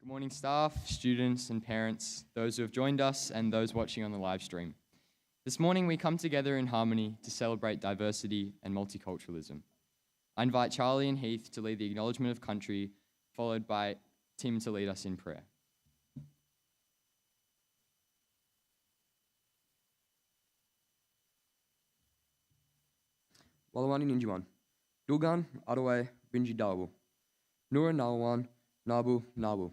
Good morning, staff, students, and parents, those who have joined us, and those watching on the live stream. This morning, we come together in harmony to celebrate diversity and multiculturalism. I invite Charlie and Heath to lead the acknowledgement of country, followed by Tim to lead us in prayer. Walawani Ninjuan, Dugan, Adaway, Binji Dawu, Nura Nawan, Nabu Nabu,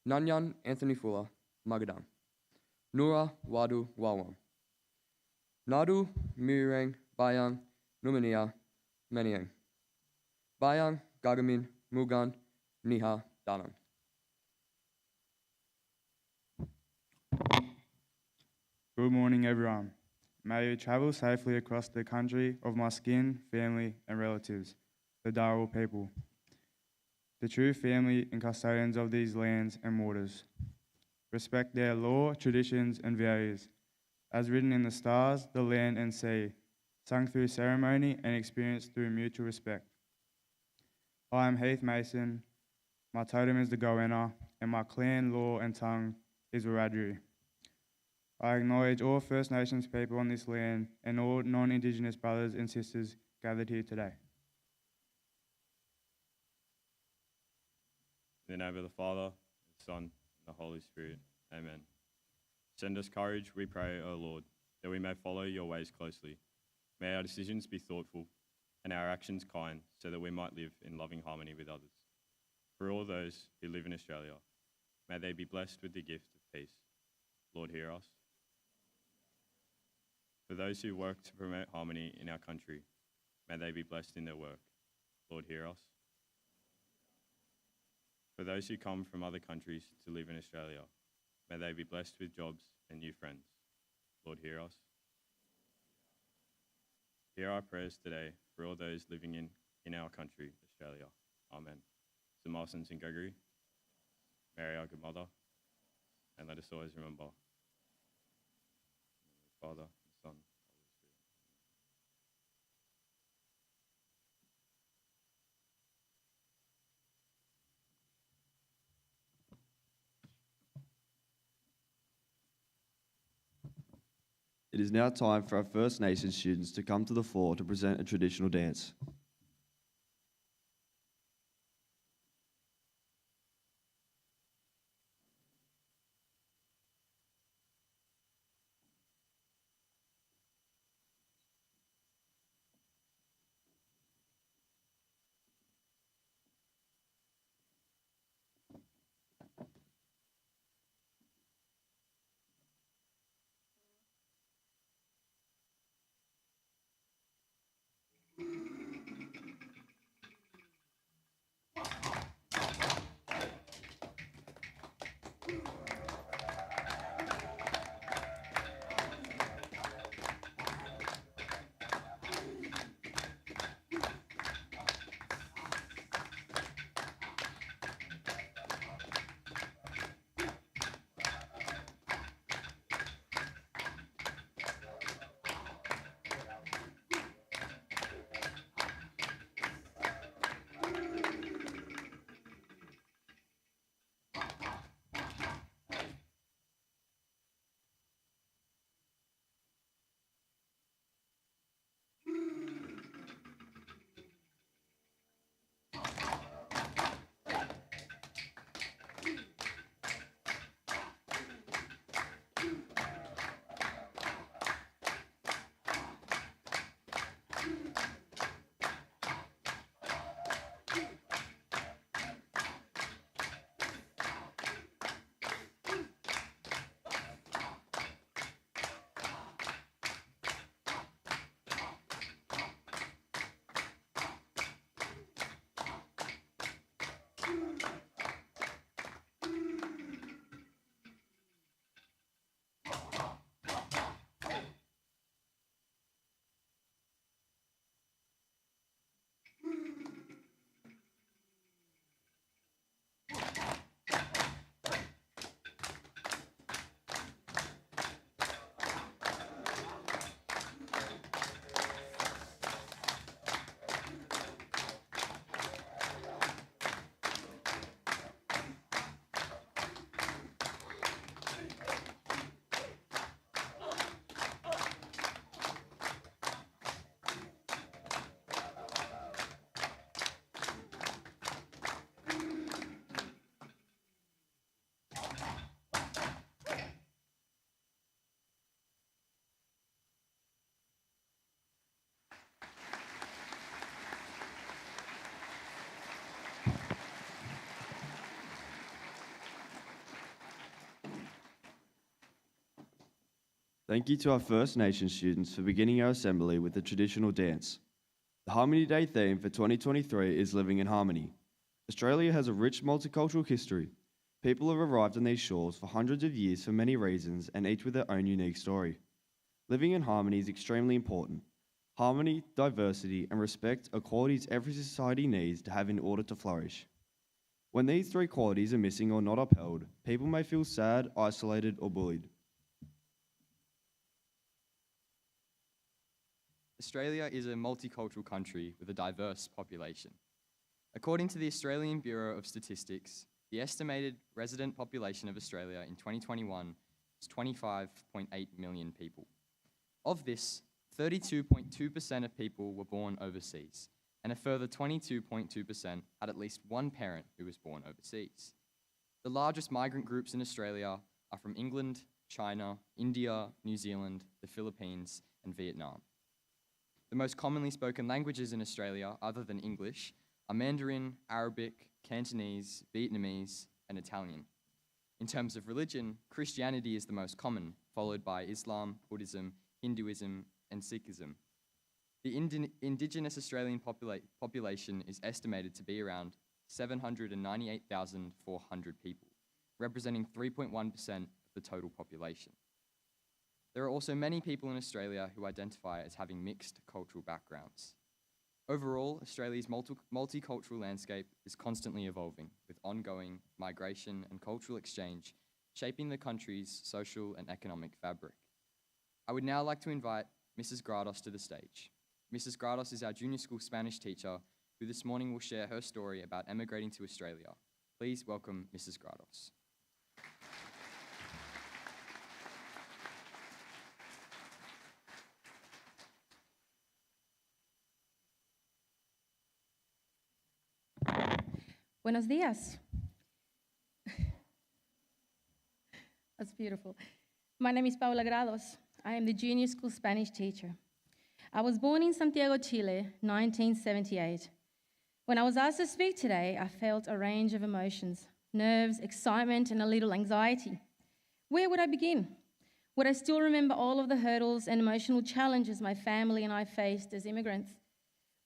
Nanyan Anthony Fuller, Magadan, Nura Wadu Wawan, Nadu Mirang Bayang Numania Maniang, Bayang Gagamin Mugan Niha Danan. Good morning, everyone. May you travel safely across the country of my skin, family, and relatives, the Darul people, the true family and custodians of these lands and waters. Respect their law, traditions, and values, as written in the stars, the land, and sea, sung through ceremony and experienced through mutual respect. I am Heath Mason. My totem is the Goanna, and my clan, law, and tongue is Wiradjuri. I acknowledge all First Nations people on this land and all non-Indigenous brothers and sisters gathered here today. In the name of the Father, the Son, and the Holy Spirit. Amen. Send us courage, we pray, O Lord, that we may follow your ways closely. May our decisions be thoughtful and our actions kind, so that we might live in loving harmony with others. For all those who live in Australia, may they be blessed with the gift of peace. Lord, hear us. For those who work to promote harmony in our country, may they be blessed in their work. Lord, hear us. For those who come from other countries to live in Australia, may they be blessed with jobs and new friends. Lord, hear us. Hear our prayers today for all those living in our country, Australia. Amen. St. Martin, St. Gregory, Mary, our good mother, and let us always remember the Father, the Son, It is now time for our First Nations students to come to the fore to present a traditional dance. Thank you to our First Nations students for beginning our assembly with a traditional dance. The Harmony Day theme for 2023 is Living in Harmony. Australia has a rich multicultural history. People have arrived on these shores for hundreds of years for many reasons, and each with their own unique story. Living in harmony is extremely important. Harmony, diversity, and respect are qualities every society needs to have in order to flourish. When these three qualities are missing or not upheld, people may feel sad, isolated, or bullied. Australia is a multicultural country with a diverse population. According to the Australian Bureau of Statistics, the estimated resident population of Australia in 2021 was 25.8 million people. Of this, 32.2% of people were born overseas, and a further 22.2% had at least one parent who was born overseas. The largest migrant groups in Australia are from England, China, India, New Zealand, the Philippines, and Vietnam. The most commonly spoken languages in Australia, other than English, are Mandarin, Arabic, Cantonese, Vietnamese, and Italian. In terms of religion, Christianity is the most common, followed by Islam, Buddhism, Hinduism, and Sikhism. The Indigenous Australian population is estimated to be around 798,400 people, representing 3.1% of the total population. There are also many people in Australia who identify as having mixed cultural backgrounds. Overall, Australia's multicultural landscape is constantly evolving, with ongoing migration and cultural exchange shaping the country's social and economic fabric. I would now like to invite Mrs. Grados to the stage. Mrs. Grados is our junior school Spanish teacher, who this morning will share her story about emigrating to Australia. Please welcome Mrs. Grados. Buenos días. That's beautiful. My name is Paula Grados. I am the junior school Spanish teacher. I was born in Santiago, Chile, 1978. When I was asked to speak today, I felt a range of emotions, nerves, excitement, and a little anxiety. Where would I begin? Would I still remember all of the hurdles and emotional challenges my family and I faced as immigrants?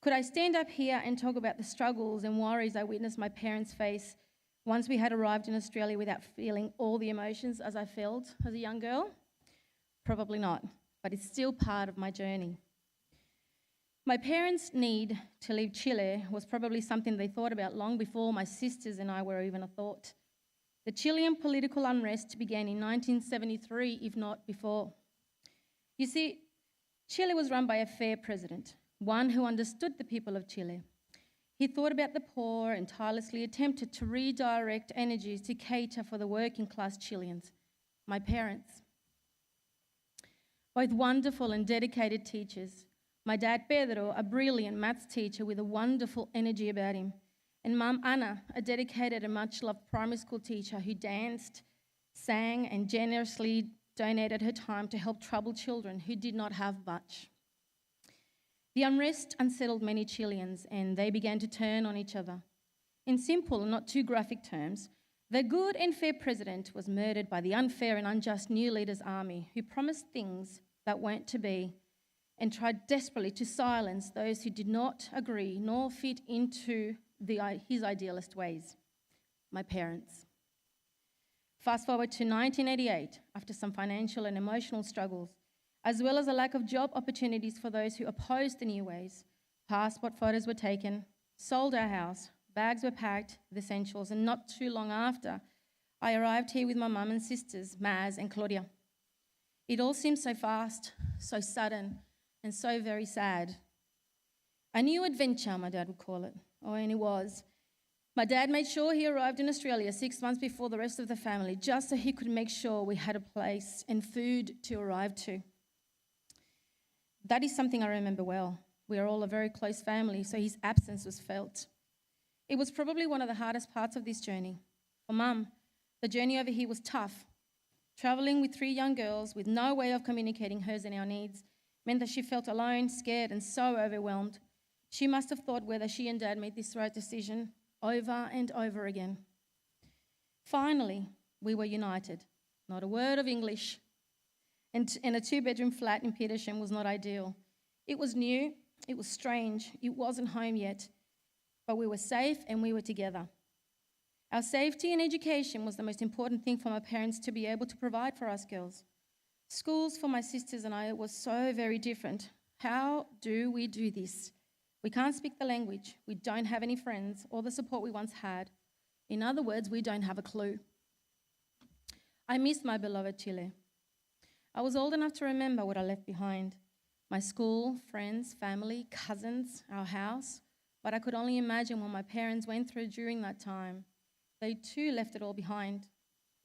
Could I stand up here and talk about the struggles and worries I witnessed my parents face once we had arrived in Australia without feeling all the emotions as I felt as a young girl? Probably not, but it's still part of my journey. My parents' need to leave Chile was probably something they thought about long before my sisters and I were even a thought. The Chilean political unrest began in 1973, if not before. You see, Chile was run by a fair president, one who understood the people of Chile. He thought about the poor and tirelessly attempted to redirect energies to cater for the working class Chileans, my parents. Both wonderful and dedicated teachers. My dad, Pedro, a brilliant maths teacher with a wonderful energy about him, and Mum, Anna, a dedicated and much-loved primary school teacher who danced, sang, and generously donated her time to help troubled children who did not have much. The unrest unsettled many Chileans, and they began to turn on each other. In simple and not too graphic terms, the good and fair president was murdered by the unfair and unjust new leader's army, who promised things that weren't to be and tried desperately to silence those who did not agree nor fit into his idealist ways, my parents. Fast forward to 1988, after some financial and emotional struggles, as well as a lack of job opportunities for those who opposed the new ways, passport photos were taken, sold our house, bags were packed with essentials, and not too long after, I arrived here with my mum and sisters, Maz and Claudia. It all seemed so fast, so sudden, and so very sad. A new adventure, my dad would call it. Oh, and it was. My dad made sure he arrived in Australia 6 months before the rest of the family, just so he could make sure we had a place and food to arrive to. That is something I remember well. We are all a very close family, so his absence was felt. It was probably one of the hardest parts of this journey. For Mum, the journey over here was tough. Travelling with 3 young girls with no way of communicating hers and our needs meant that she felt alone, scared, and so overwhelmed. She must have thought whether she and Dad made this right decision over and over again. Finally, we were united. Not a word of English. and a two-bedroom flat in Petersham was not ideal. It was new, it was strange, it wasn't home yet, but we were safe and we were together. Our safety and education was the most important thing for my parents to be able to provide for us girls. Schools for my sisters and I was so very different. How do we do this? We can't speak the language, we don't have any friends or the support we once had. In other words, we don't have a clue. I miss my beloved Chile. I was old enough to remember what I left behind. My school, friends, family, cousins, our house, but I could only imagine what my parents went through during that time. They too left it all behind,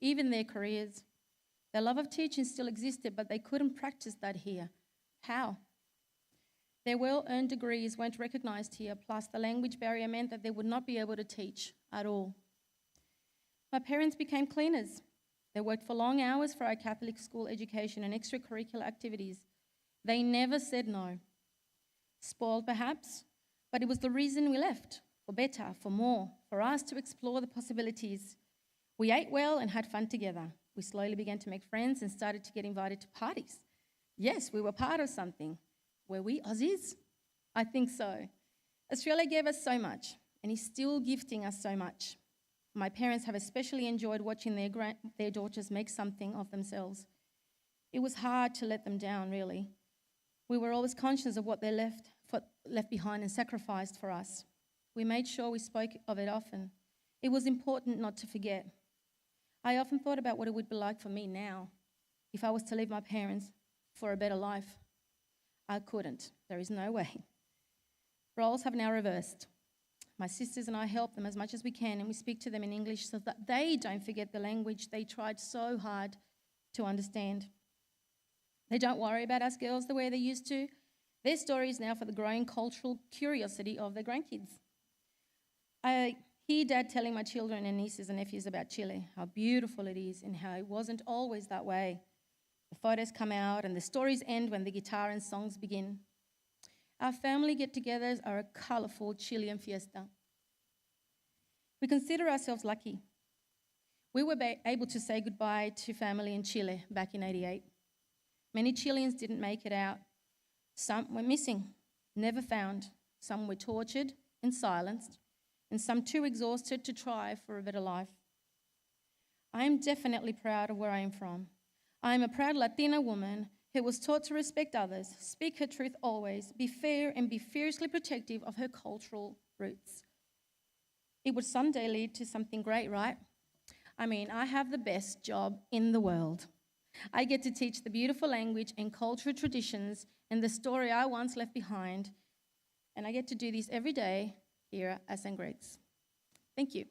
even their careers. Their love of teaching still existed, but they couldn't practice that here. How? Their well-earned degrees weren't recognised here, plus the language barrier meant that they would not be able to teach at all. My parents became cleaners. They worked for long hours for our Catholic school education and extracurricular activities. They never said no. Spoiled perhaps, but it was the reason we left, for better, for more, for us to explore the possibilities. We ate well and had fun together. We slowly began to make friends and started to get invited to parties. Yes, we were part of something. Were we Aussies? I think so. Australia gave us so much, and is still gifting us so much. My parents have especially enjoyed watching their daughters make something of themselves. It was hard to let them down, really. We were always conscious of what they left behind and sacrificed for us. We made sure we spoke of it often. It was important not to forget. I often thought about what it would be like for me now if I was to leave my parents for a better life. I couldn't. There is no way. Roles have now reversed. My sisters and I help them as much as we can, and we speak to them in English so that they don't forget the language they tried so hard to understand. They don't worry about us girls the way they used to. Their story is now for the growing cultural curiosity of their grandkids. I hear Dad telling my children and nieces and nephews about Chile, how beautiful it is and how it wasn't always that way. The photos come out and the stories end when the guitar and songs begin. Our family get-togethers are a colourful Chilean fiesta. We consider ourselves lucky. We were able to say goodbye to family in Chile back in '88. Many Chileans didn't make it out. Some were missing, never found. Some were tortured and silenced, and some too exhausted to try for a better life. I am definitely proud of where I am from. I am a proud Latina woman who was taught to respect others, speak her truth always, be fair, and be fiercely protective of her cultural roots. It would someday lead to something great, right? I mean, I have the best job in the world. I get to teach the beautiful language and cultural traditions and the story I once left behind, and I get to do this every day here at St. Grete's. Thank you.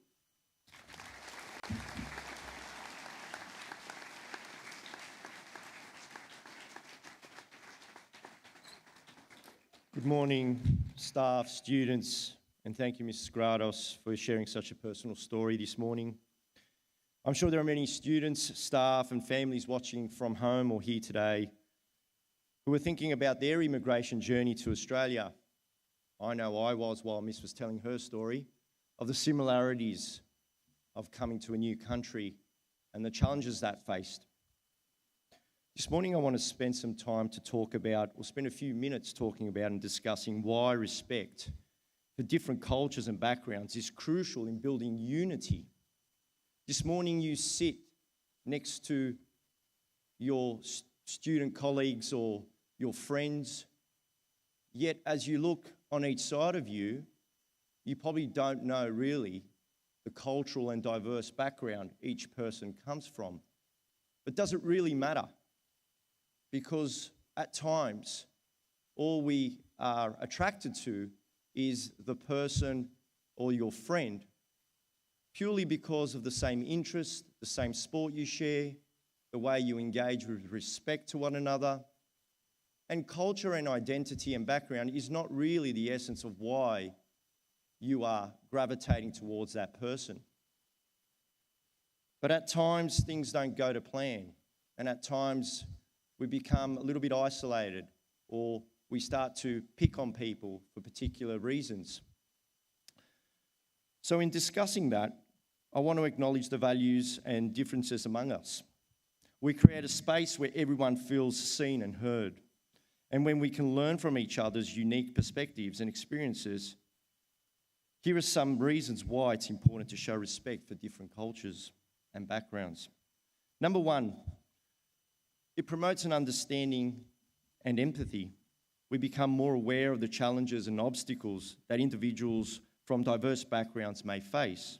Good morning, staff, students, and thank you, Mrs. Grados, for sharing such a personal story this morning. I'm sure there are many students, staff, and families watching from home or here today who are thinking about their immigration journey to Australia. I know I was while Miss was telling her story of the similarities of coming to a new country and the challenges that faced. This morning I want to spend some time to talk about, or spend a few minutes talking about and discussing why respect for different cultures and backgrounds is crucial in building unity. This morning you sit next to your student colleagues or your friends, yet as you look on each side of you, you probably don't know really the cultural and diverse background each person comes from. But does it really matter? Because at times, all we are attracted to is the person or your friend purely because of the same interest, the same sport you share, the way you engage with respect to one another. And culture and identity and background is not really the essence of why you are gravitating towards that person. But at times, things don't go to plan, and at times, we become a little bit isolated, or we start to pick on people for particular reasons. So in discussing that, I want to acknowledge the values and differences among us. We create a space where everyone feels seen and heard. And when we can learn from each other's unique perspectives and experiences, here are some reasons why it's important to show respect for different cultures and backgrounds. Number one, it promotes an understanding and empathy. We become more aware of the challenges and obstacles that individuals from diverse backgrounds may face,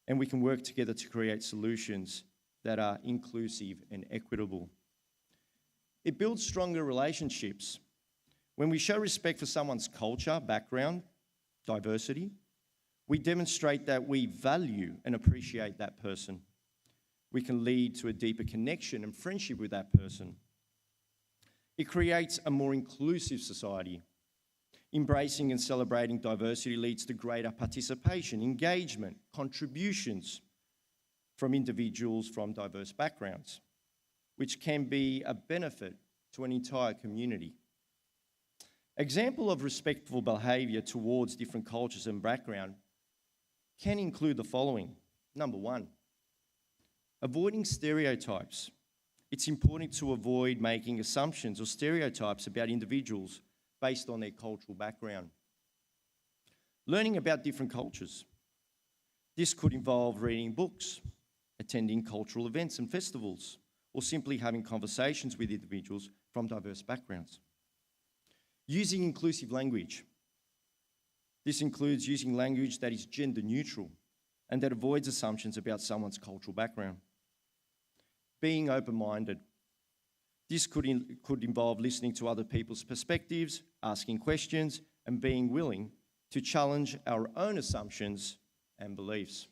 and we can work together to create solutions that are inclusive and equitable. It builds stronger relationships. When we show respect for someone's culture, background, diversity, we demonstrate that we value and appreciate that person. We can lead to a deeper connection and friendship with that person. It creates a more inclusive society. Embracing and celebrating diversity leads to greater participation, engagement, contributions from individuals from diverse backgrounds, which can be a benefit to an entire community. Example of respectful behaviour towards different cultures and background can include the following. Number one, avoiding stereotypes. It's important to avoid making assumptions or stereotypes about individuals based on their cultural background. Learning about different cultures. This could involve reading books, attending cultural events and festivals, or simply having conversations with individuals from diverse backgrounds. Using inclusive language. This includes using language that is gender neutral and that avoids assumptions about someone's cultural background. Being open-minded. This could involve listening to other people's perspectives, asking questions, and being willing to challenge our own assumptions and beliefs.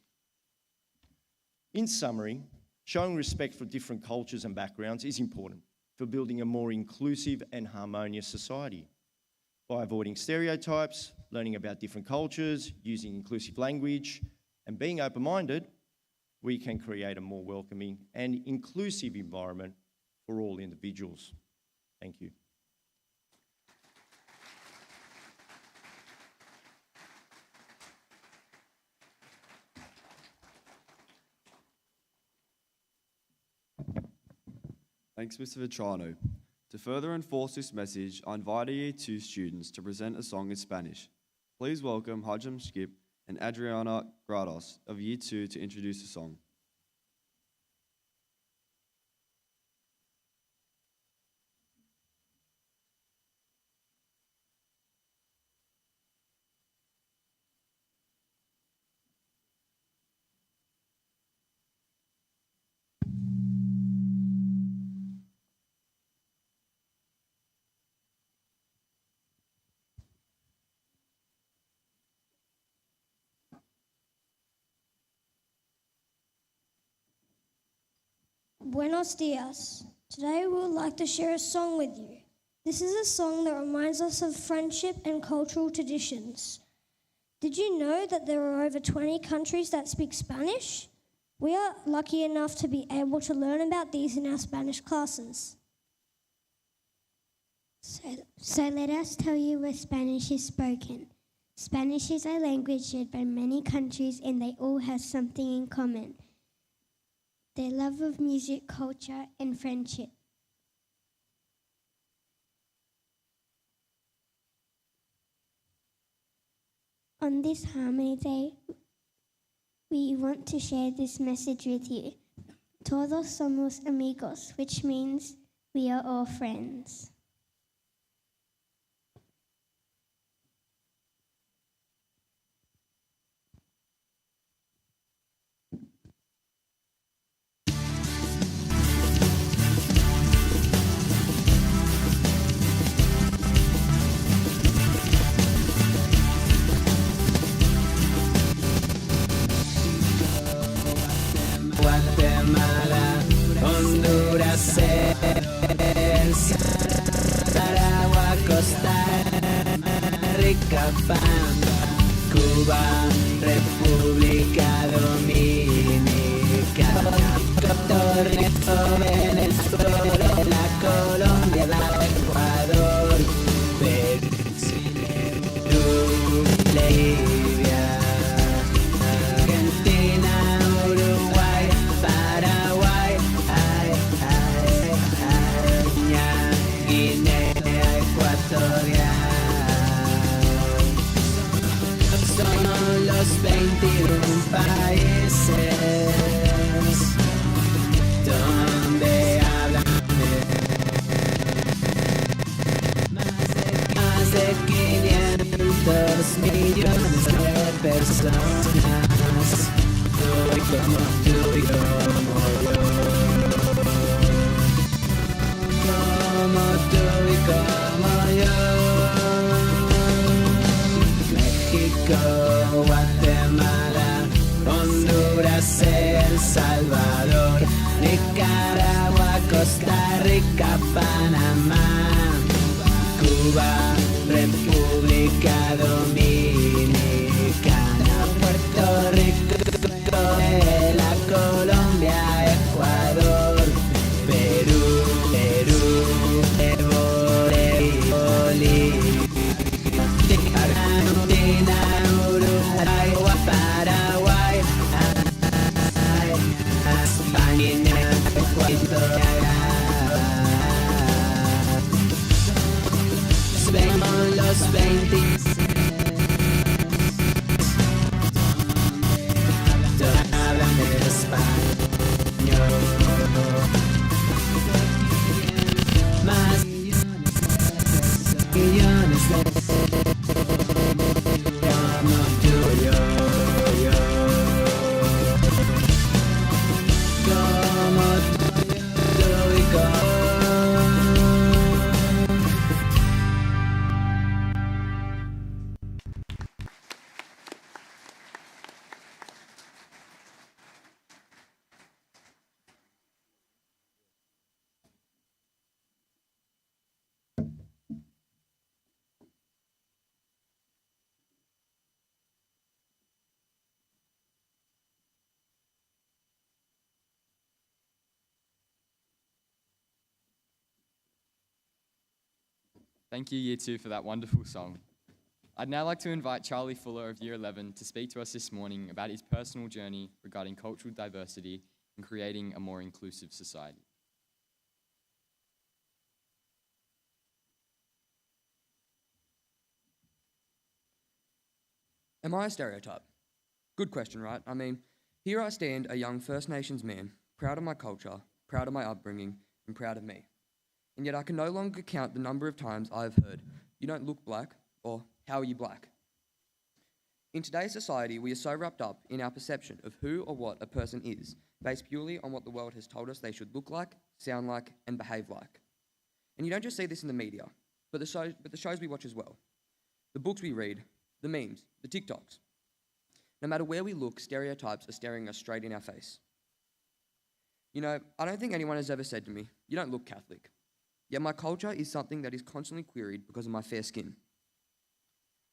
In summary, showing respect for different cultures and backgrounds is important for building a more inclusive and harmonious society. By avoiding stereotypes, learning about different cultures, using inclusive language, and being open-minded, we can create a more welcoming and inclusive environment for all individuals. Thank you. Thanks, Mr. Vetrano. To further enforce this message, I invite our Year 2 students to present a song in Spanish. Please welcome Hajam Skip and Adriana Grados of Year 2 to introduce the song. Buenos dias. Today we would like to share a song with you. This is a song that reminds us of friendship and cultural traditions. Did you know that there are over 20 countries that speak Spanish? We are lucky enough to be able to learn about these in our Spanish classes. So let us tell you where Spanish is spoken. Spanish is a language shared by many countries and they all have something in common. Their love of music, culture, and friendship. On this Harmony Day, we want to share this message with you. Todos somos amigos, which means we are all friends. Guatemala, Honduras, El Salvador, Costa Rica, Cuba, República Dominicana, Puerto Rico, Venezuela, Colombia, Ecuador, Perú, Bolivia, Argentina, Uruguay, Paraguay, historia. Son los 21 países donde hablan más de 500 millones de personas, hoy como tú y como yo, como tú y como yo. México, Guatemala, Honduras, El Salvador, Nicaragua, Costa Rica, Panamá, Cuba, República Dominicana, Puerto Rico, Venezuela, Colombia, Ecuador, Perú, Bolivia, Argentina, Uruguay, Paraguay, España, Ecuador. Vemos los 26 hablan de español. Más millones de como tú y yo, como tú y como. Thank you, Year 2, for that wonderful song. I'd now like to invite Charlie Fuller of Year 11 to speak to us this morning about his personal journey regarding cultural diversity and creating a more inclusive society. Am I a stereotype? Good question, right? I mean, here I stand, a young First Nations man, proud of my culture, proud of my upbringing, and proud of me. And yet I can no longer count the number of times I've heard, "You don't look black," or "How are you black?" In today's society, we are so wrapped up in our perception of who or what a person is, based purely on what the world has told us they should look like, sound like, and behave like. And you don't just see this in the media, but the shows we watch as well. The books we read, the memes, the TikToks. No matter where we look, stereotypes are staring us straight in our face. You know, I don't think anyone has ever said to me, "You don't look Catholic." Yet my culture is something that is constantly queried because of my fair skin.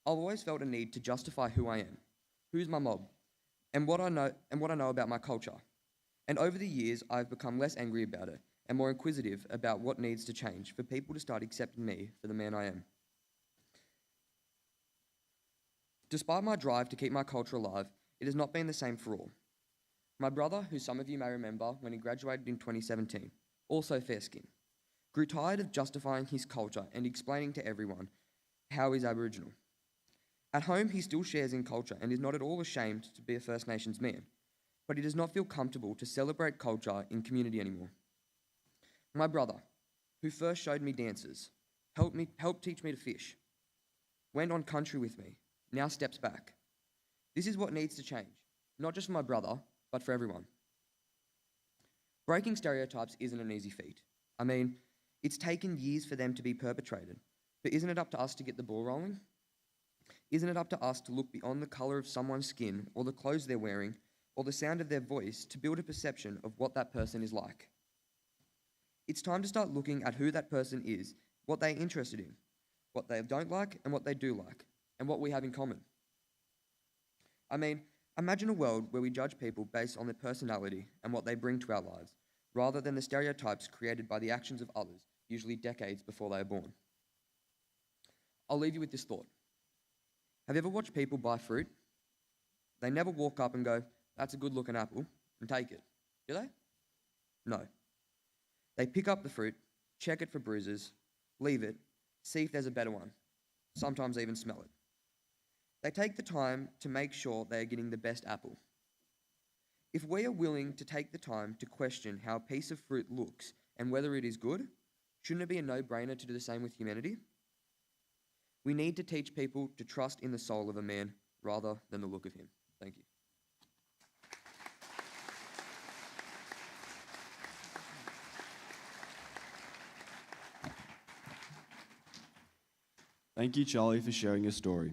I've always felt a need to justify who I am, who's my mob, and what I know about my culture. And over the years, I've become less angry about it and more inquisitive about what needs to change for people to start accepting me for the man I am. Despite my drive to keep my culture alive, it has not been the same for all. My brother, who some of you may remember when he graduated in 2017, also fair skin, grew tired of justifying his culture and explaining to everyone how he's Aboriginal. At home, he still shares in culture and is not at all ashamed to be a First Nations man, but he does not feel comfortable to celebrate culture in community anymore. My brother, who first showed me dances, helped teach me to fish, went on country with me, now steps back. This is what needs to change, not just for my brother, but for everyone. Breaking stereotypes isn't an easy feat. I mean, it's taken years for them to be perpetrated, but isn't it up to us to get the ball rolling? Isn't it up to us to look beyond the colour of someone's skin or the clothes they're wearing or the sound of their voice to build a perception of what that person is like? It's time to start looking at who that person is, what they're interested in, what they don't like and what they do like, and what we have in common. I mean, imagine a world where we judge people based on their personality and what they bring to our lives, rather than the stereotypes created by the actions of others, usually decades before they are born. I'll leave you with this thought. Have you ever watched people buy fruit? They never walk up and go, "That's a good looking apple," and take it, do they? No. They pick up the fruit, check it for bruises, leave it, see if there's a better one, sometimes even smell it. They take the time to make sure they are getting the best apple. If we are willing to take the time to question how a piece of fruit looks and whether it is good, shouldn't it be a no-brainer to do the same with humanity? We need to teach people to trust in the soul of a man rather than the look of him. Thank you. Thank you, Charlie, for sharing your story.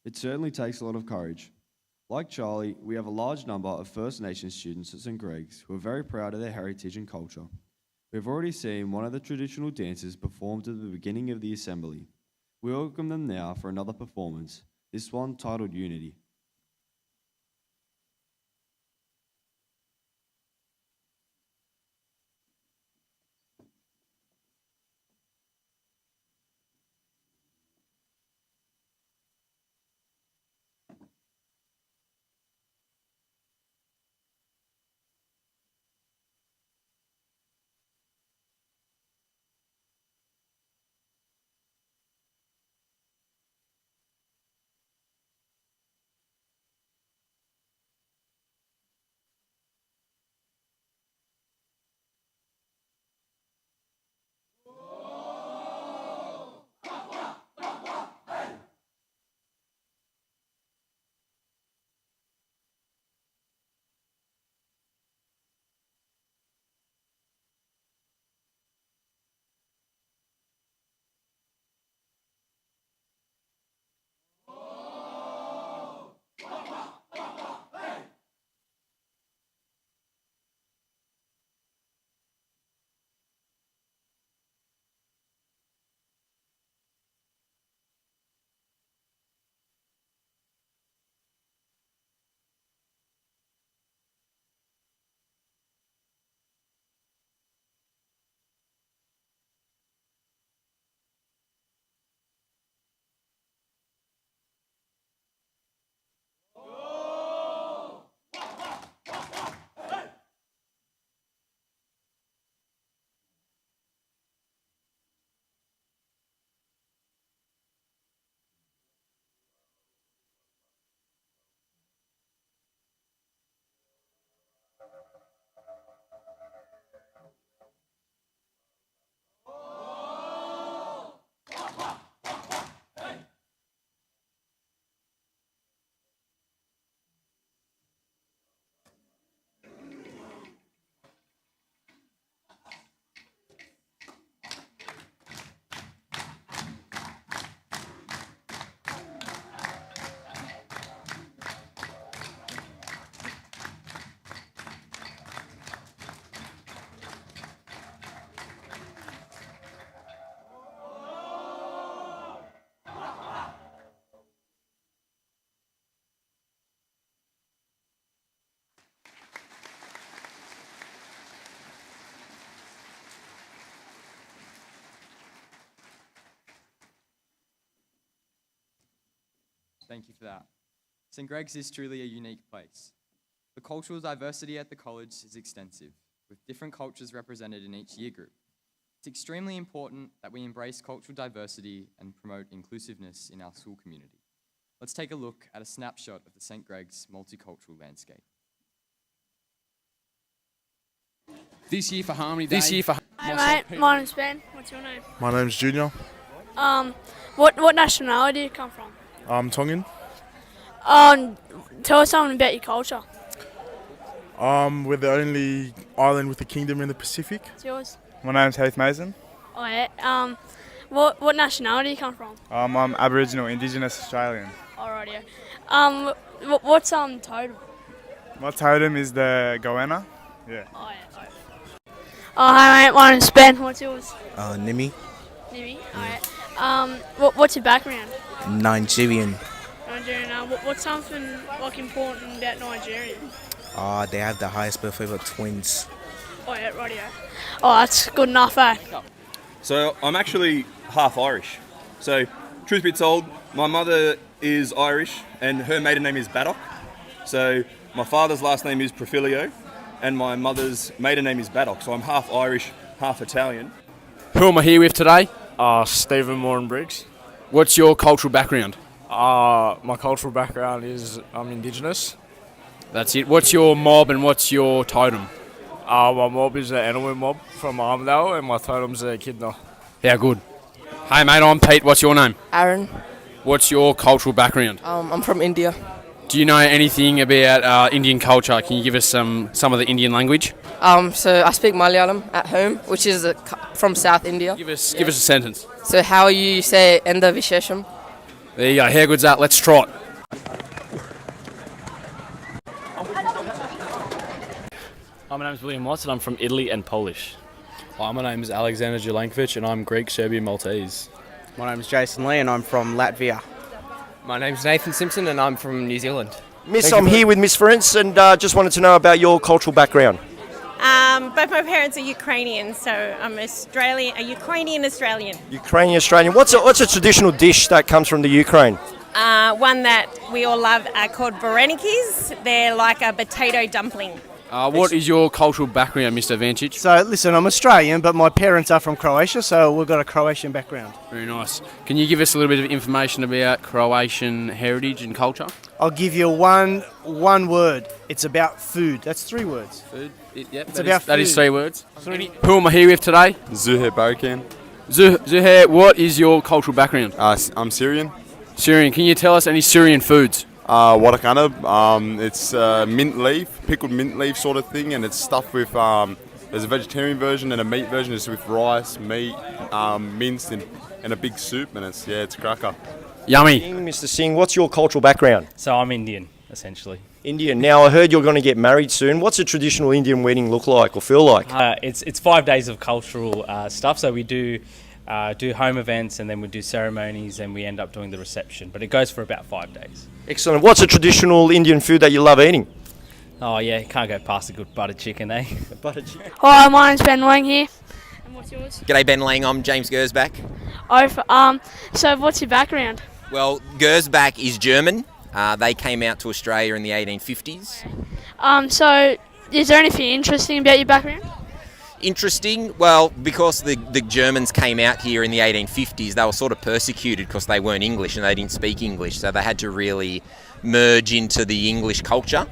It certainly takes a lot of courage. Like Charlie, we have a large number of First Nations students at St. Greg's who are very proud of their heritage and culture. We've already seen one of the traditional dances performed at the beginning of the assembly. We welcome them now for another performance, this one titled Unity. Thank you for that. St. Greg's is truly a unique place. The cultural diversity at the college is extensive, with different cultures represented in each year group. It's extremely important that we embrace cultural diversity and promote inclusiveness in our school community. Let's take a look at a snapshot of the St. Greg's multicultural landscape. This year for Harmony Day. Hi mate, my name's Ben. What's your name? My name's Junior. What nationality do you come from? I'm Tongan. Tell us something about your culture. We're the only island with a kingdom in the Pacific. It's yours. My name's Heath Mason. Oh yeah. What nationality do you come from? I'm Aboriginal, Indigenous Australian. Alrighty. What's totem? My totem is the goanna. Yeah. Oh yeah. Oh hi mate, my name's Ben. What's yours? Nimi. Nimi. Alright. What's your background? Nigerian. Nigerian. What's something important about Nigeria? They have the highest birth rate of twins. Oh yeah, rightio. Oh, that's good enough, eh? So I'm actually half Irish. So truth be told, my mother is Irish and her maiden name is Baddock. So my father's last name is Profilio and my mother's maiden name is Baddock. So I'm half Irish, half Italian. Who am I here with today? Stephen Moran Briggs. What's your cultural background? My cultural background is I'm Indigenous. That's it. What's your mob and what's your totem? My mob is the Anawin mob from Armidale, and my totem's a Echidna. How good. Hey mate, I'm Pete. What's your name? Aaron. What's your cultural background? I'm from India. Do you know anything about Indian culture? Can you give us some of the Indian language? So I speak Malayalam at home, which is from South India. Give us a sentence. So how you say Enda Vishesham? There you go. How good's that? Let's trot. Hi, my name is William Watts and I'm from Italy and Polish. Hi, my name is Alexander Jelenkovic and I'm Greek, Serbian, Maltese. My name is Jason Lee and I'm from Latvia. My name's Nathan Simpson and I'm from New Zealand. Miss, I'm here with Miss Ference and just wanted to know about your cultural background. Both my parents are Ukrainian, so I'm a Ukrainian Australian. Ukrainian Australian. What's a traditional dish that comes from the Ukraine? One that we all love are called varenikis. They're like a potato dumpling. What is your cultural background, Mr. Vancic? So, listen, I'm Australian, but my parents are from Croatia, so we've got a Croatian background. Very nice. Can you give us a little bit of information about Croatian heritage and culture? I'll give you one word. It's about food. That's 3 words. Food? Yep, That is 3 words. Who am I here with today? Zuhair Barakan. Zuhair, what is your cultural background? I'm Syrian. Syrian. Can you tell us any Syrian foods? Watakana. It's mint leaf, pickled mint leaf sort of thing, and it's stuffed with. There's a vegetarian version and a meat version. It's with rice, meat, minced in a big soup, and it's a cracker. Yummy. Mr. Singh, what's your cultural background? So I'm Indian, essentially. Indian. Now, I heard you're going to get married soon. What's a traditional Indian wedding look like or feel like? It's 5 days of cultural stuff, so we do home events and then we do ceremonies and we end up doing the reception, but it goes for about 5 days. Excellent. What's a traditional Indian food that you love eating? Oh yeah, can't go past a good butter chicken, eh? Butter chicken. Hi, my name's Ben Wang here. And what's yours? G'day Ben Lang, I'm James Gersbach. So what's your background? Well, Gersbach is German. They came out to Australia in the 1850s. So is there anything interesting about your background? Interesting? Well, because the Germans came out here in the 1850s, they were sort of persecuted because they weren't English and they didn't speak English, so they had to really merge into the English culture.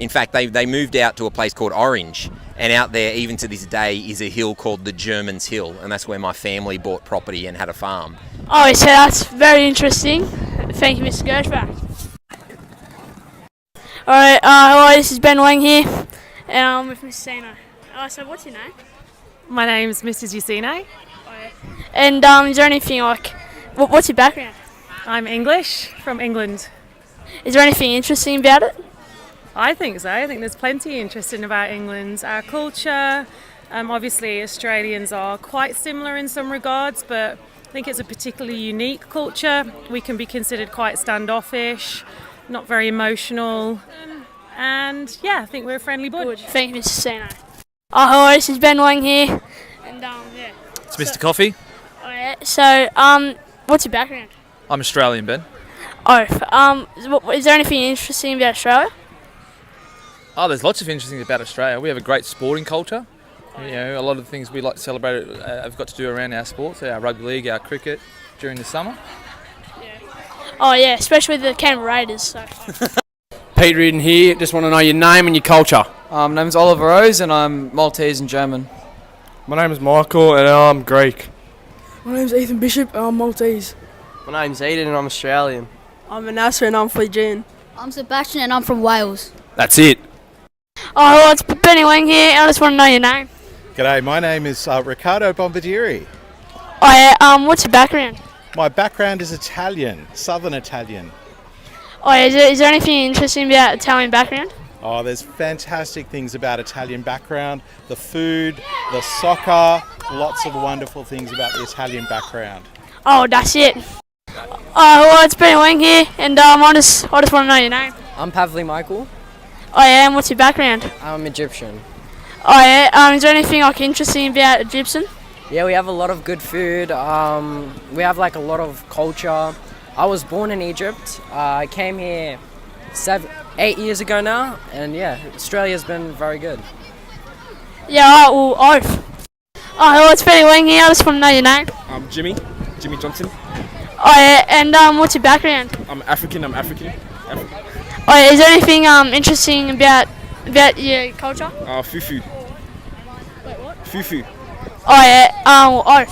In fact, they moved out to a place called Orange, and out there, even to this day, is a hill called the Germans Hill, and that's where my family bought property and had a farm. Oh, so that's very interesting. Thank you, Mr. Gershbach. Alright, hello, this is Ben Wang here, and I'm with Mrs. Sino. So what's your name? My name's Mrs. Yusino. And is there anything like, what's your background? I'm English, from England. Is there anything interesting about it? I think so. I think there's plenty interesting about England. Our culture, obviously Australians are quite similar in some regards, but I think it's a particularly unique culture. We can be considered quite standoffish, not very emotional, and yeah, I think we're a friendly bunch. Thank you, Mr. Sino. Hello, this is Ben Wang here, and yeah. It's Mr. Coffee. So, what's your background? I'm Australian, Ben. Is there anything interesting about Australia? Oh, there's lots of interesting things about Australia. We have a great sporting culture. You know, a lot of the things we like to celebrate have got to do around our sports, our rugby league, our cricket during the summer. Oh yeah, especially the Canberra Raiders. So. Pete Reardon here. Just want to know your name and your culture. My name's Oliver Rose and I'm Maltese and German. My name is Michael and I'm Greek. My name's Ethan Bishop and I'm Maltese. My name's Eden and I'm Australian. I'm Manassa and I'm Fijian. I'm Sebastian and I'm from Wales. That's it. Oh, hello, it's Benny Wang here. I just want to know your name. G'day, my name is Riccardo Bombardieri. Oh yeah, what's your background? My background is Italian, Southern Italian. Oh yeah, is there anything interesting about Italian background? Oh, there's fantastic things about Italian background, the food, the soccer, lots of wonderful things about the Italian background. Oh, that's it. Oh, hello, it's Benny Wang here, and I just want to know your name. I'm Pavli Michael. Oh yeah, and what's your background? I'm Egyptian. Oh yeah, is there anything like interesting about Egyptian? Yeah, we have a lot of good food. We have like a lot of culture. I was born in Egypt. I came here 8 years ago now, and yeah, Australia's been very good. Yeah, alright, well, Oh, hello, it's Benny Wang here. I just want to know your name. I'm Jimmy Johnson. Oh yeah, and what's your background? I'm African. Oh yeah, is there anything interesting about your culture? Fufu. Wait, what? Fufu. Oh yeah,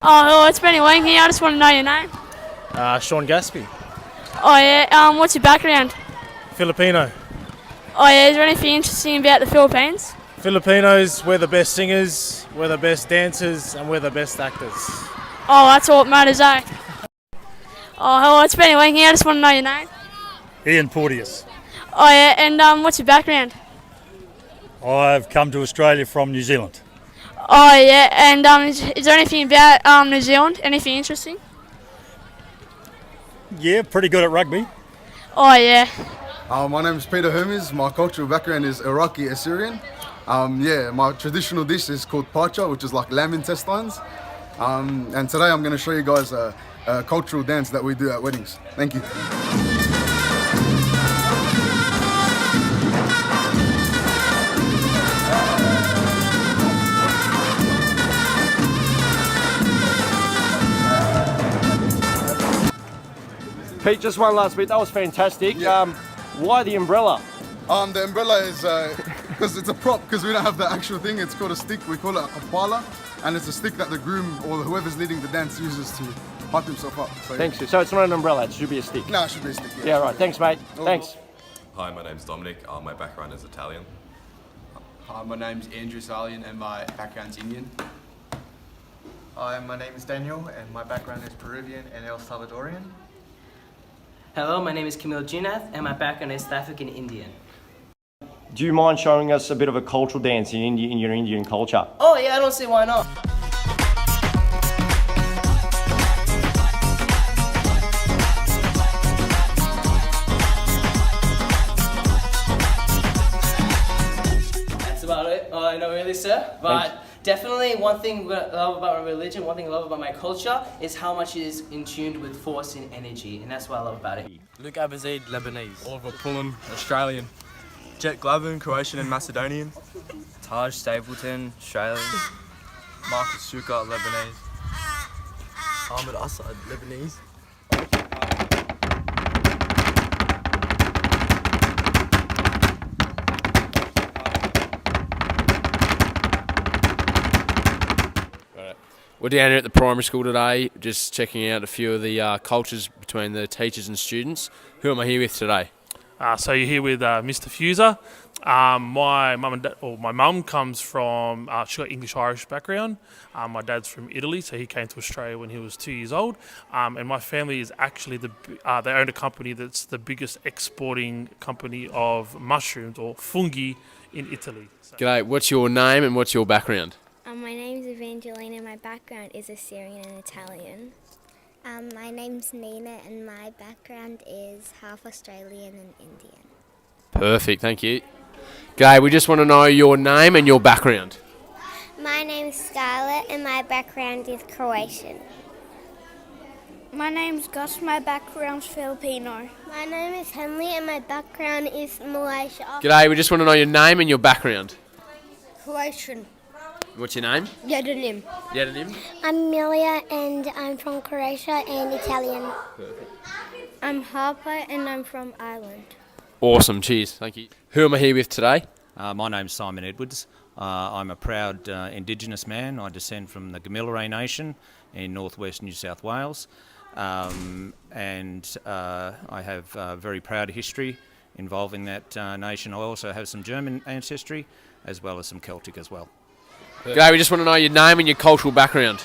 Oh, it's Benny Wang here. I just want to know your name. Sean Gaspy. Oh yeah, what's your background? Filipino. Oh yeah, is there anything interesting about the Philippines? Filipinos, we're the best singers, we're the best dancers, and we're the best actors. Oh, that's all that matters, eh? Oh, hello, it's Benny Wang here. I just want to know your name. Ian Porteous. Oh yeah, and what's your background? I've come to Australia from New Zealand. Oh yeah, and is there anything about New Zealand? Anything interesting? Yeah, pretty good at rugby. Oh yeah. My name is Peter Hermes. My cultural background is Iraqi Assyrian. My traditional dish is called pacha, which is like lamb intestines. And today I'm going to show you guys a cultural dance that we do at weddings. Thank you. Pete, just one last bit. That was fantastic. Why the umbrella? The umbrella is because it's a prop, because we don't have the actual thing. It's called a stick. We call it a kapala, and it's a stick that the groom or whoever's leading the dance uses to hype himself up. So, Thanks. So it's not an umbrella. It should be a stick. No, it should be a stick. Yeah, right. Thanks, mate. Thanks. Hi, my name's Dominic. My background is Italian. Hi, my name's Andrew Salian and my background's Indian. Hi, my name is Daniel and my background is Peruvian and El Salvadorian. Hello, my name is Camille Junath and my background is South African Indian. Do you mind showing us a bit of a cultural dance in your Indian culture? Oh yeah, I don't see why not. That's about it. Not really, sir. But definitely one thing I love about my religion, one thing I love about my culture is how much it is in tune with force and energy, and that's what I love about it. Luke Abazid, Lebanese. Oliver Pullen, Australian. Jet Glavin, Croatian and Macedonian. Taj Stapleton, Australian. Marcus Suka, Lebanese. Ahmed Assad, Lebanese. We're down here at the primary school today, just checking out a few of the cultures between the teachers and students. Who am I here with today? So you're here with Mr. Fuser. My mum and dad, or my mum comes from, she's got English-Irish background. My dad's from Italy, so he came to Australia when he was 2 years old. And my family is actually they own a company that's the biggest exporting company of mushrooms or fungi in Italy. So. G'day, what's your name and what's your background? My name's Evangelina and my background is Assyrian and Italian. My name's Nina and my background is half Australian and Indian. Perfect, thank you. G'day, we just want to know your name and your background. My name's Scarlett and my background is Croatian. My name's Gus, my background's Filipino. My name is Henley and my background is Malaysia. G'day, we just want to know your name and your background. Croatian. What's your name? Yedanim. Yedanim. I'm Amelia and I'm from Croatia and Italian. Perfect. I'm Harper and I'm from Ireland. Awesome, cheers, thank you. Who am I here with today? My name's Simon Edwards. I'm a proud Indigenous man. I descend from the Gamilaroi Nation in northwest New South Wales. I have a very proud history involving that nation. I also have some German ancestry as well as some Celtic as well. G'day, we just want to know your name and your cultural background.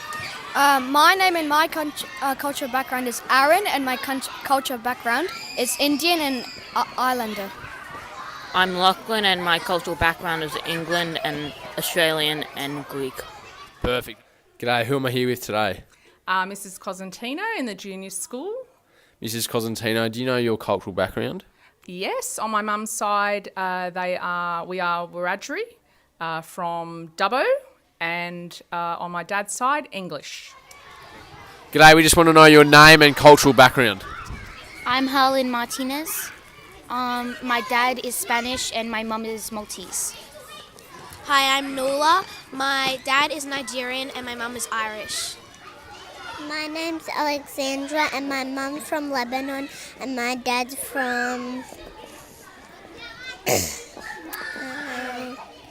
My name and my cultural background is Aaron and my cultural background is Indian and Islander. I'm Lachlan and my cultural background is England and Australian and Greek. Perfect. G'day, who am I here with today? Mrs. Cosentino in the junior school. Mrs. Cosentino, do you know your cultural background? Yes, on my mum's side, we are Wiradjuri from Dubbo, and on my dad's side, English. G'day, we just want to know your name and cultural background. I'm Harlan Martinez. My dad is Spanish and my mum is Maltese. Hi, I'm Nola. My dad is Nigerian and my mum is Irish. My name's Alexandra and my mum's from Lebanon and my dad's from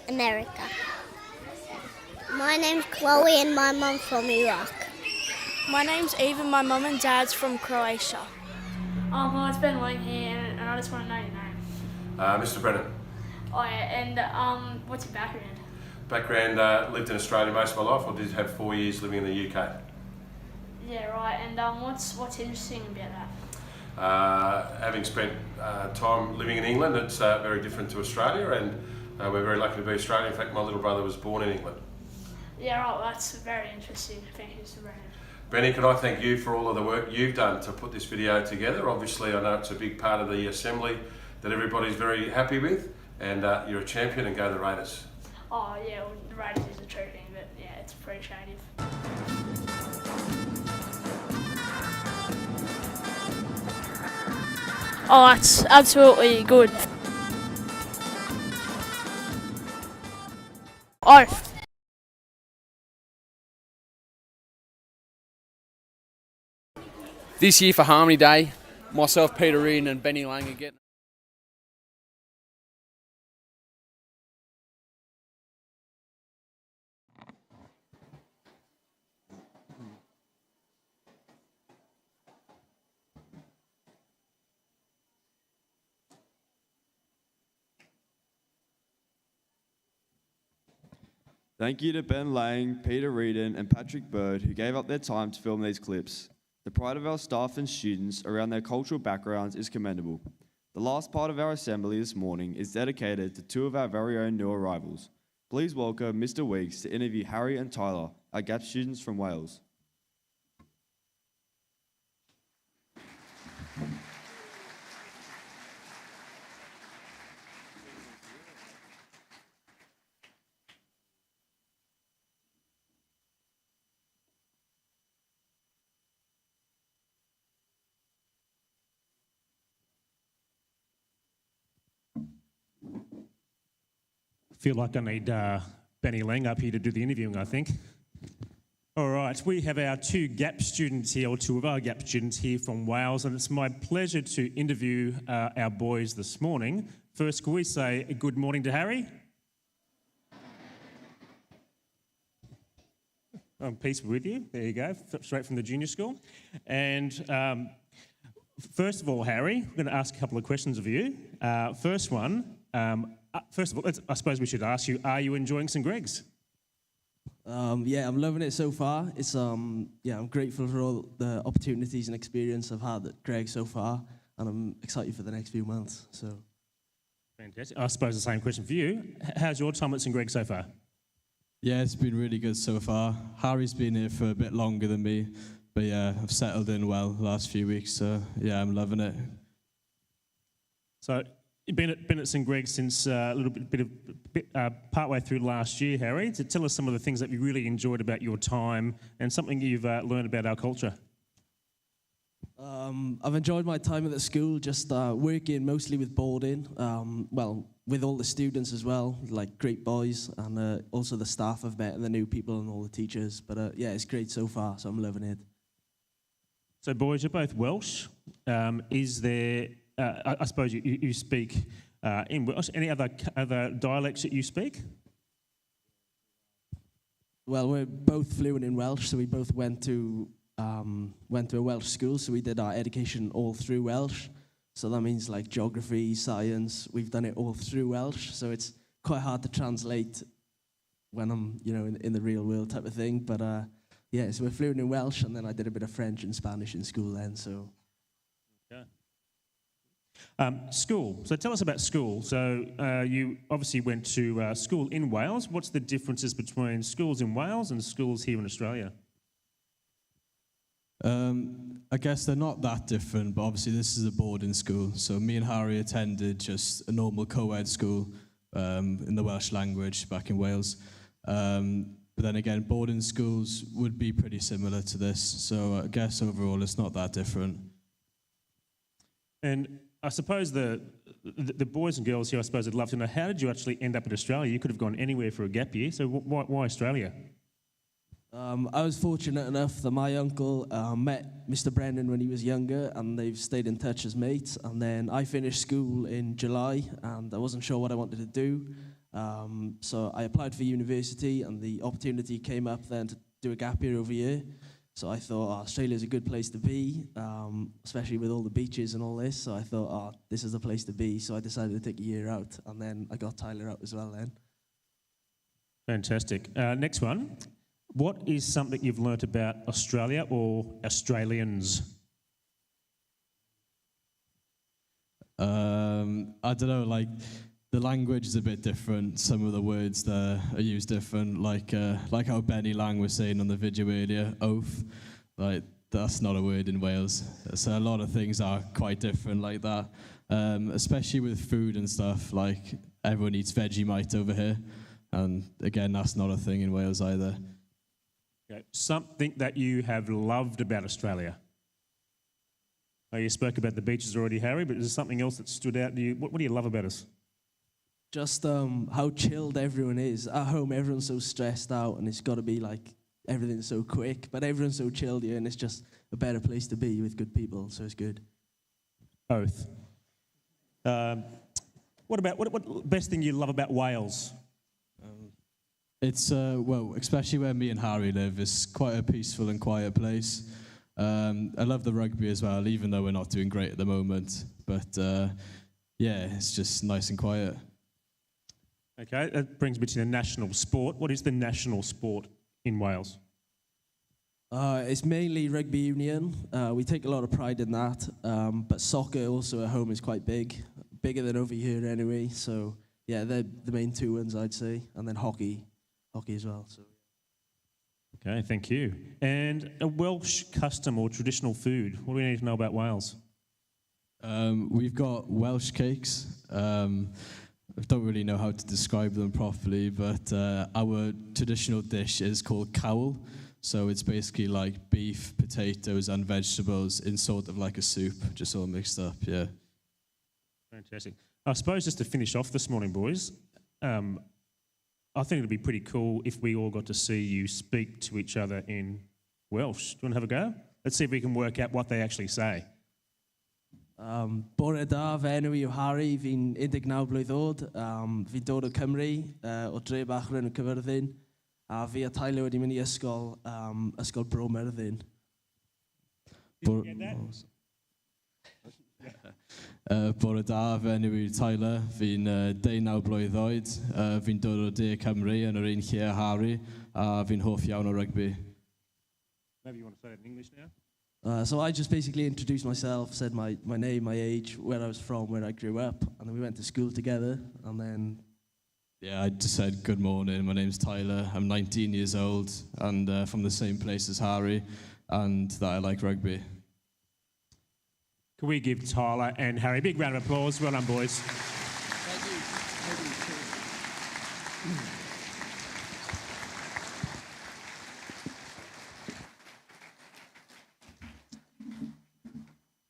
America. My name's Chloe and my mum's from Iraq. My name's Eve and my mum and dad's from Croatia. Well, it's Ben Wing here, and I just want to know your name. Mr. Brennan. Oh yeah, and what's your background? Background, lived in Australia most of my life. I did have 4 years living in the UK. Yeah, right. And what's interesting about that? Having spent time living in England, it's very different to Australia, and we're very lucky to be Australian. In fact, my little brother was born in England. Yeah, right. Well, that's very interesting. Thank you, Mr. Brennan. Benny, can I thank you for all of the work you've done to put this video together? Obviously, I know it's a big part of the assembly that everybody's very happy with, and you're a champion, and go the Raiders. Oh yeah, well, the Raiders is a true thing, but yeah, it's appreciative. Oh, that's absolutely good. Oh. This year for Harmony Day, myself, Peter Reardon and Benny Lang again. Thank you to Ben Lang, Peter Reardon and Patrick Bird who gave up their time to film these clips. The pride of our staff and students around their cultural backgrounds is commendable. The last part of our assembly this morning is dedicated to two of our very own new arrivals. Please welcome Mr. Weeks to interview Harry and Tyler, our GAP students from Wales. Feel like I need Benny Lang up here to do the interviewing, I think. All right, we have our two GAP students here, or two of our GAP students here from Wales, and it's my pleasure to interview our boys this morning. First, can we say good morning to Harry? Peace be with you. There you go, straight from the junior school. And first of all, Harry, we're going to ask a couple of questions of you. First one, first of all, I suppose we should ask you, are you enjoying St Greg's? Yeah, I'm loving it so far. It's yeah, I'm grateful for all the opportunities and experience I've had at Greg so far, and I'm excited for the next few months. So, fantastic. I suppose the same question for you. How's your time at St Greg so far? Yeah, it's been really good so far. Harry's been here for a bit longer than me, but yeah, I've settled in well the last few weeks. So yeah, I'm loving it. So you've been at St Greg since a little bit partway through last year, Harry. So tell us some of the things that you really enjoyed about your time and something you've learned about our culture. I've enjoyed my time at the school, just working mostly with boarding, well, with all the students as well, like great boys, and also the staff I've met and the new people and all the teachers. But yeah, it's great so far, so I'm loving it. So boys, you're both Welsh. Is there, I suppose you speak in Welsh, any other dialects that you speak? Well, we're both fluent in Welsh, so we both went to a Welsh school, so we did our education all through Welsh. So that means like geography, science, we've done it all through Welsh. So it's quite hard to translate when I'm, you know, in the real world type of thing. But yeah, so we're fluent in Welsh, and then I did a bit of French and Spanish in school then. So. Okay. School. So tell us about school. So you obviously went to school in Wales. What's the differences between schools in Wales and schools here in Australia? I guess they're not that different, but obviously this is a boarding school. So me and Harry attended just a normal co-ed school in the Welsh language back in Wales. But then again, boarding schools would be pretty similar to this. So I guess overall it's not that different. And I suppose the boys and girls here, I suppose, would love to know, how did you actually end up in Australia? You could have gone anywhere for a gap year, so why Australia? I was fortunate enough that my uncle met Mr. Brennan when he was younger, and they've stayed in touch as mates. And then I finished school in July, and I wasn't sure what I wanted to do. So I applied for university, and the opportunity came up then to do a gap year over here. So I thought, Australia's a good place to be, especially with all the beaches and all this. So I thought, this is the place to be. So I decided to take a year out, and then I got Tyler out as well then. Fantastic. Next one. What is something you've learnt about Australia or Australians? I don't know, like, the language is a bit different. Some of the words there are used different, like how Benny Lang was saying on the video earlier, oath. Like, that's not a word in Wales. So a lot of things are quite different like that, especially with food and stuff. Like, everyone eats Vegemite over here, and again, that's not a thing in Wales either. Okay. Something that you have loved about Australia? Oh, you spoke about the beaches already, Harry, but is there something else that stood out to you? What do you love about us? Just how chilled everyone is. At home, everyone's so stressed out, and it's got to be like everything's so quick, but everyone's so chilled here, and it's just a better place to be with good people, so it's good. Both. What best thing you love about Wales? It's, well, especially where me and Harry live, it's quite a peaceful and quiet place. I love the rugby as well, even though we're not doing great at the moment. But, yeah, it's just nice and quiet. Okay, that brings me to the national sport. What is the national sport in Wales? It's mainly rugby union. We take a lot of pride in that. But soccer also at home is quite big, bigger than over here anyway. So, yeah, they're the main two ones, I'd say. And then hockey as well. So. Okay, thank you. And a Welsh custom or traditional food. What do we need to know about Wales? We've got Welsh cakes. I don't really know how to describe them properly, but our traditional dish is called cawl. So it's basically like beef, potatoes, and vegetables in sort of like a soup, just all mixed up, yeah. Fantastic. I suppose just to finish off this morning, boys, I think it'd be pretty cool if we all got to see you speak to each other in Welsh. Do you want to have a go? Let's see if we can work out what they actually say. Bore da, fy enw yw Harry, fi'n 19 blwydd oed, fi'n dod o Cymru, o dre bach o'r enw Cyfyrddin, a fi a Tyler wedi mynd I ysgol Bro Myrddin. Did you get that? Bore da, fy enw yw Tyler, fi'n 19 blwydd oed, fi'n dod o De Cymru yn yr un lle Harry, a fi'n hoff iawn o rugby. Maybe you want to say that in English now? So I just basically introduced myself, said my name, my age, where I was from, where I grew up, and then we went to school together, and then... Yeah, I just said, good morning, my name's Tyler, I'm 19 years old, and from the same place as Harry, and that I like rugby. Can we give Tyler and Harry a big round of applause? Well done, boys.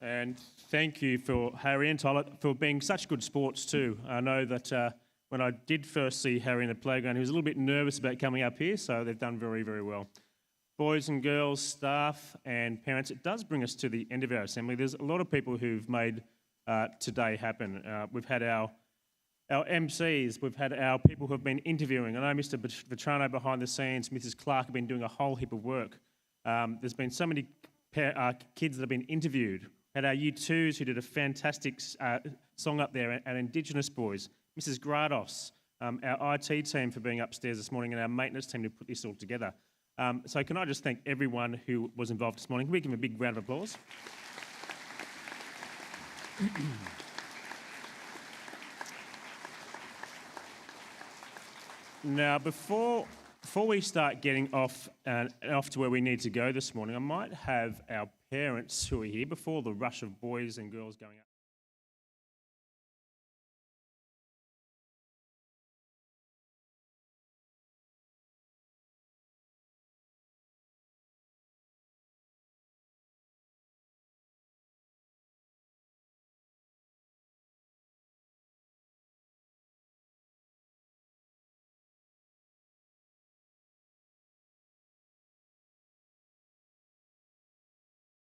And thank you for Harry and Tyler for being such good sports too. I know that when I did first see Harry in the playground, he was a little bit nervous about coming up here, so they've done very, very well. Boys and girls, staff and parents, it does bring us to the end of our assembly. There's a lot of people who've made today happen. We've had our MCs, we've had our people who have been interviewing. I know Mr. Vetrano behind the scenes, Mrs. Clark have been doing a whole heap of work. There's been so many kids that have been interviewed. Had our Year 2s who did a fantastic song up there, our Indigenous boys, Mrs. Grados, our IT team for being upstairs this morning, and our maintenance team to put this all together. So can I just thank everyone who was involved this morning? Can we give them a big round of applause? Now, before we start getting off to where we need to go this morning, I might have our parents who are here before the rush of boys and girls going up.